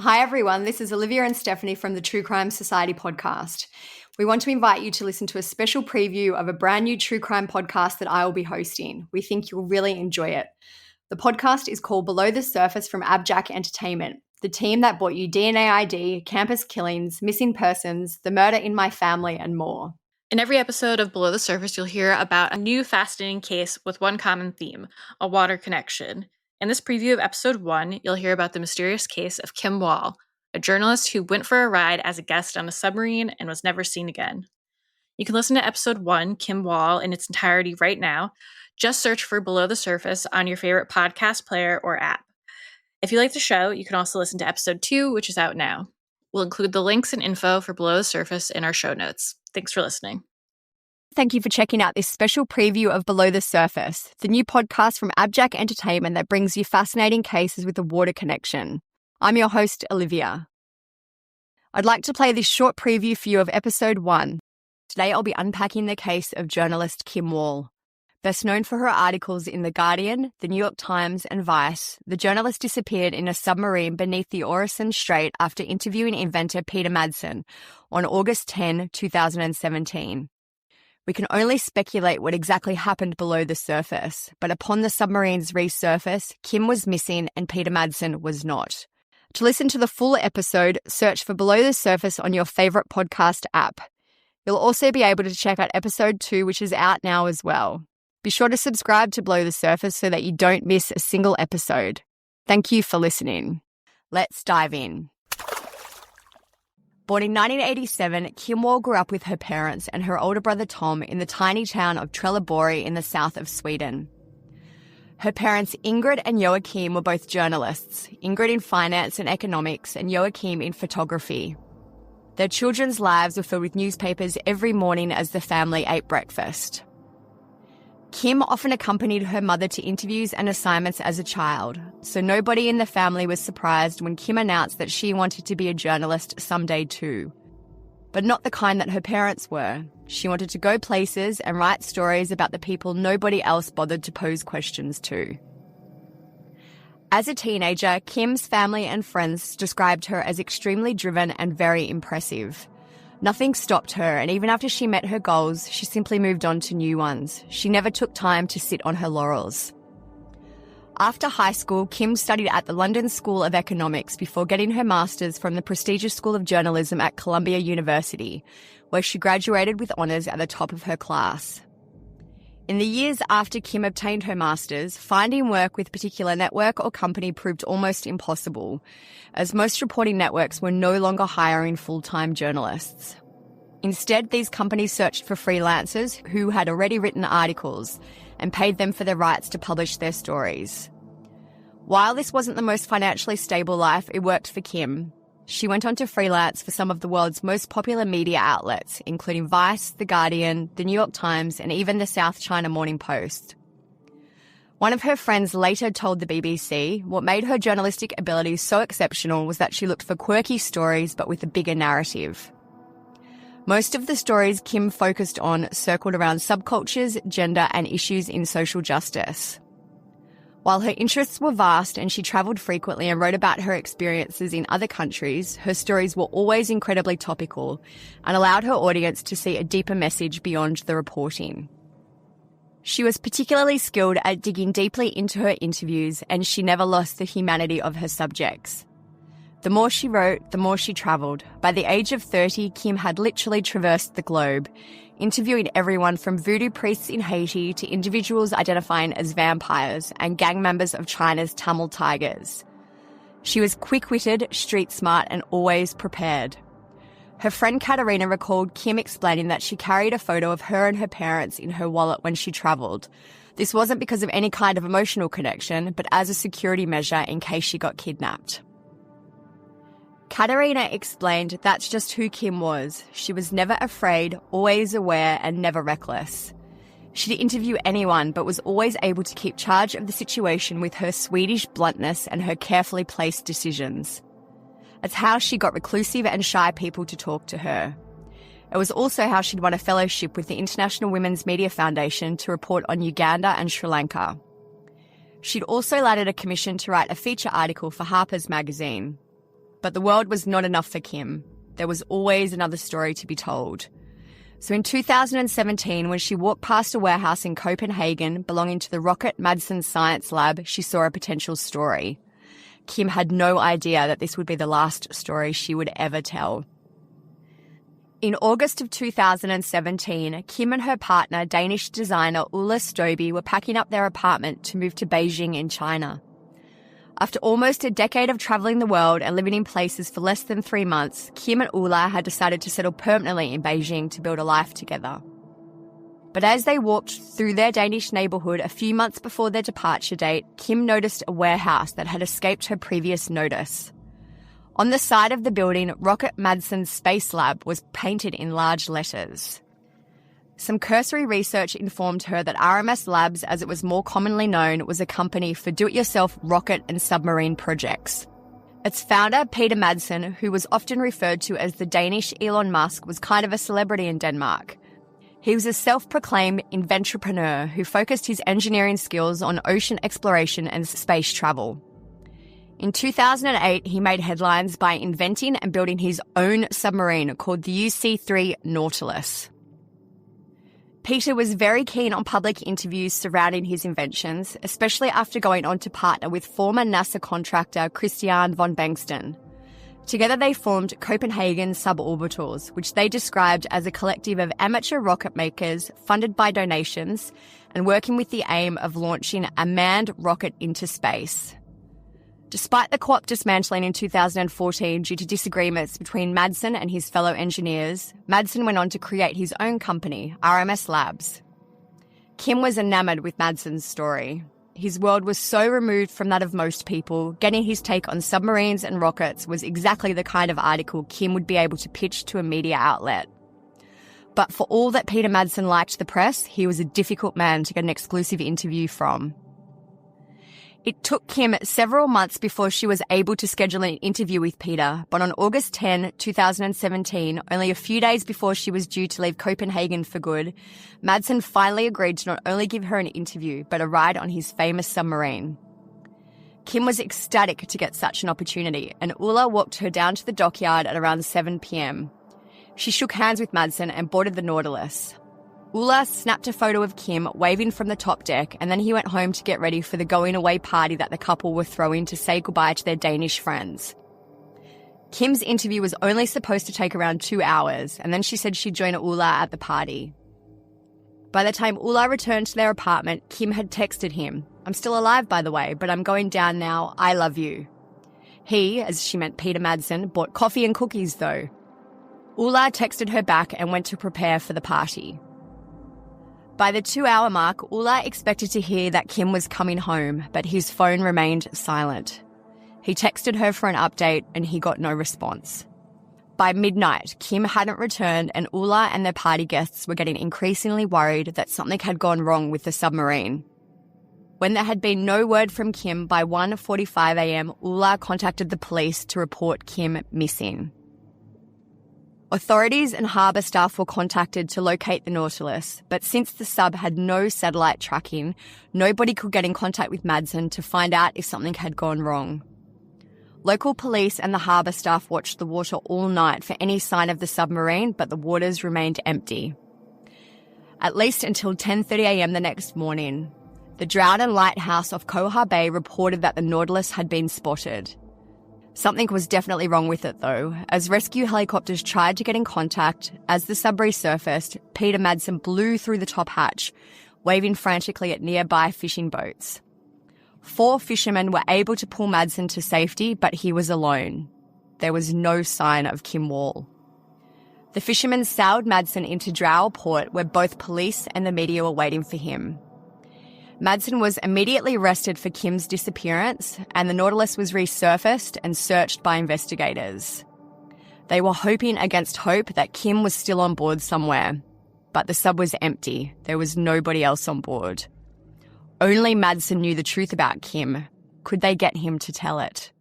Hi everyone, this is Olivia and Stephanie from the True Crime Society podcast. We want to invite you to listen to a special preview of a brand new true crime podcast that I will be hosting. We think you'll really enjoy it. The podcast is called Below the Surface from AbJack Entertainment, the team that brought you DNA ID, campus killings, missing persons, the murder in my family, and more. In every episode of Below the Surface, you'll hear about a new fascinating case with one common theme, a water connection. In this preview of episode 1, you'll hear about the mysterious case of Kim Wall, a journalist who went for a ride as a guest on a submarine and was never seen again. You can listen to episode 1, Kim Wall, in its entirety right now. Just search for Below the Surface on your favorite podcast player or app. If you like the show, you can also listen to episode 2, which is out now. We'll include the links and info for Below the Surface in our show notes. Thanks for listening. Thank you for checking out this special preview of Below the Surface, the new podcast from AbJack Entertainment that brings you fascinating cases with a water connection. I'm your host, Olivia. I'd like to play this short preview for you of episode 1. Today I'll be unpacking the case of journalist Kim Wall. Best known for her articles in The Guardian, The New York Times, and Vice, the journalist disappeared in a submarine beneath the Oresund Strait after interviewing inventor Peter Masden on August 10, 2017. We can only speculate what exactly happened below the surface, but upon the submarine's resurface, Kim was missing and Peter Masden was not. To listen to the full episode, search for Below the Surface on your favourite podcast app. You'll also be able to check out episode 2, which is out now as well. Be sure to subscribe to Below the Surface so that you don't miss a single episode. Thank you for listening. Let's dive in. Born in 1987, Kim Wall grew up with her parents and her older brother Tom in the tiny town of Trelleborg in the south of Sweden. Her parents Ingrid and Joachim were both journalists, Ingrid in finance and economics and Joachim in photography. Their children's lives were filled with newspapers every morning as the family ate breakfast. Kim often accompanied her mother to interviews and assignments as a child, so nobody in the family was surprised when Kim announced that she wanted to be a journalist someday too. But not the kind that her parents were. She wanted to go places and write stories about the people nobody else bothered to pose questions to. As a teenager, Kim's family and friends described her as extremely driven and very impressive. Nothing stopped her, and even after she met her goals, she simply moved on to new ones. She never took time to sit on her laurels. After high school, Kim studied at the London School of Economics before getting her master's from the prestigious School of Journalism at Columbia University, where she graduated with honours at the top of her class. In the years after Kim obtained her master's, finding work with a particular network or company proved almost impossible, as most reporting networks were no longer hiring full-time journalists. Instead, these companies searched for freelancers who had already written articles and paid them for the rights to publish their stories. While this wasn't the most financially stable life, it worked for Kim. She went on to freelance for some of the world's most popular media outlets, including Vice, The Guardian, The New York Times, and even the South China Morning Post. One of her friends later told the BBC what made her journalistic abilities so exceptional was that she looked for quirky stories but with a bigger narrative. Most of the stories Kim focused on circled around subcultures, gender, and issues in social justice. While her interests were vast and she travelled frequently and wrote about her experiences in other countries, her stories were always incredibly topical and allowed her audience to see a deeper message beyond the reporting. She was particularly skilled at digging deeply into her interviews, and she never lost the humanity of her subjects. The more she wrote, the more she travelled. By the age of 30, Kim had literally traversed the globe, interviewing everyone from voodoo priests in Haiti to individuals identifying as vampires and gang members of China's Tamil tigers. She was quick-witted, street-smart, and always prepared. Her friend Katerina recalled Kim explaining that she carried a photo of her and her parents in her wallet when she travelled. This wasn't because of any kind of emotional connection, but as a security measure in case she got kidnapped. Katerina explained that's just who Kim was. She was never afraid, always aware, and never reckless. She'd interview anyone, but was always able to keep charge of the situation with her Swedish bluntness and her carefully placed decisions. It's how she got reclusive and shy people to talk to her. It was also how she'd won a fellowship with the International Women's Media Foundation to report on Uganda and Sri Lanka. She'd also landed a commission to write a feature article for Harper's Magazine. But the world was not enough for Kim. There was always another story to be told. So in 2017, when she walked past a warehouse in Copenhagen belonging to the rocket Madsen Science Lab, she saw a potential story. Kim had no idea that this would be the last story she would ever tell. In August of 2017, Kim and her partner, Danish designer Ulla Støby, were packing up their apartment to move to Beijing in China. After almost a decade of travelling the world and living in places for less than 3 months, Kim and Ulla had decided to settle permanently in Beijing to build a life together. But as they walked through their Danish neighbourhood a few months before their departure date, Kim noticed a warehouse that had escaped her previous notice. On the side of the building, Rocket Madsen's Space Lab was painted in large letters. Some cursory research informed her that RMS Labs, as it was more commonly known, was a company for do-it-yourself rocket and submarine projects. Its founder, Peter Masden, who was often referred to as the Danish Elon Musk, was kind of a celebrity in Denmark. He was a self-proclaimed inventrepreneur who focused his engineering skills on ocean exploration and space travel. In 2008, he made headlines by inventing and building his own submarine called the UC-3 Nautilus. Peter was very keen on public interviews surrounding his inventions, especially after going on to partner with former NASA contractor Christian von Bengtsen. Together they formed Copenhagen Suborbitals, which they described as a collective of amateur rocket makers funded by donations and working with the aim of launching a manned rocket into space. Despite the co-op dismantling in 2014 due to disagreements between Madsen and his fellow engineers, Madsen went on to create his own company, RMS Labs. Kim was enamoured with Madsen's story. His world was so removed from that of most people, getting his take on submarines and rockets was exactly the kind of article Kim would be able to pitch to a media outlet. But for all that Peter Masden liked the press, he was a difficult man to get an exclusive interview from. It took Kim several months before she was able to schedule an interview with Peter, but on August 10, 2017, only a few days before she was due to leave Copenhagen for good, Madsen finally agreed to not only give her an interview, but a ride on his famous submarine. Kim was ecstatic to get such an opportunity, and Ulla walked her down to the dockyard at around 7 p.m. She shook hands with Madsen and boarded the Nautilus. Ulla snapped a photo of Kim waving from the top deck, and then he went home to get ready for the going-away party that the couple were throwing to say goodbye to their Danish friends. Kim's interview was only supposed to take around 2 hours, and then she said she'd join Ulla at the party. By the time Ulla returned to their apartment, Kim had texted him, "I'm still alive, by the way, but I'm going down now. I love you." He, as she meant Peter Masden, bought coffee and cookies, though. Ulla texted her back and went to prepare for the party. By the 2-hour mark, Ulla expected to hear that Kim was coming home, but his phone remained silent. He texted her for an update, and he got no response. By midnight, Kim hadn't returned, and Ulla and their party guests were getting increasingly worried that something had gone wrong with the submarine. When there had been no word from Kim by 1:45 a.m., Ulla contacted the police to report Kim missing. Authorities and harbour staff were contacted to locate the Nautilus, but since the sub had no satellite tracking, nobody could get in contact with Madsen to find out if something had gone wrong. Local police and the harbour staff watched the water all night for any sign of the submarine, but the waters remained empty. At least until 10:30 a.m. the next morning. The Drowden Lighthouse off Koha Bay reported that the Nautilus had been spotted. Something was definitely wrong with it, though. As rescue helicopters tried to get in contact, as the sub resurfaced, Peter Masden blew through the top hatch, waving frantically at nearby fishing boats. 4 fishermen were able to pull Madsen to safety, but he was alone. There was no sign of Kim Wall. The fishermen sailed Madsen into Drow Port, where both police and the media were waiting for him. Madsen was immediately arrested for Kim's disappearance, and the Nautilus was resurfaced and searched by investigators. They were hoping against hope that Kim was still on board somewhere, but the sub was empty. There was nobody else on board. Only Madsen knew the truth about Kim. Could they get him to tell it?